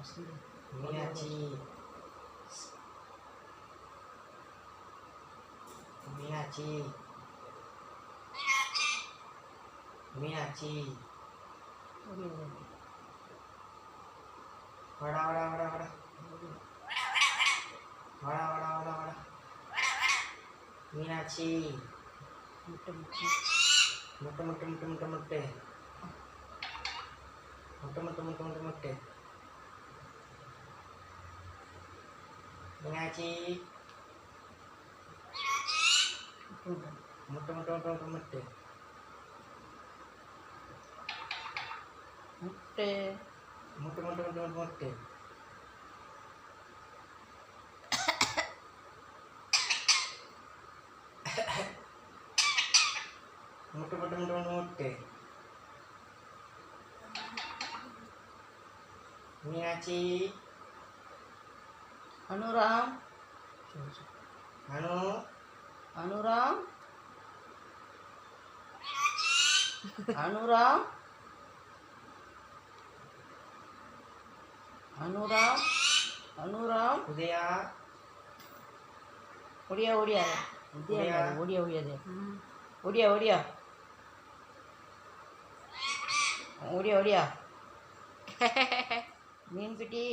மீனாட்சி மீனாட்சி மீனாட்சி வாடா வாடா வாடா வாடா வாடா வாடா வாடா வாடா மீனாட்சி முட்டை முட்டை முட்டை முட்டை முட்டை முட்டை முட்டை முட்டை முட்டை முட்டை முட்டை முட்டை மீனாட்சி முட்டை முட்டை முட்டை முட்டை முட்டை முட்டை முட்டை முட்டை முட்டை முட்டை முட்டை முட்டை முட்டை முட்டை முட்டை முட்டை மீனாட்சி அனுராம் அனு அனுராம் அனுராம் அனுராம் அனுராம் உதயா ஒடியா ஒடியா ஒடியா ஒடியா ஒடியாது ஒடியா ஒடியா ஒடியா ஒடியா மீன்குட்டி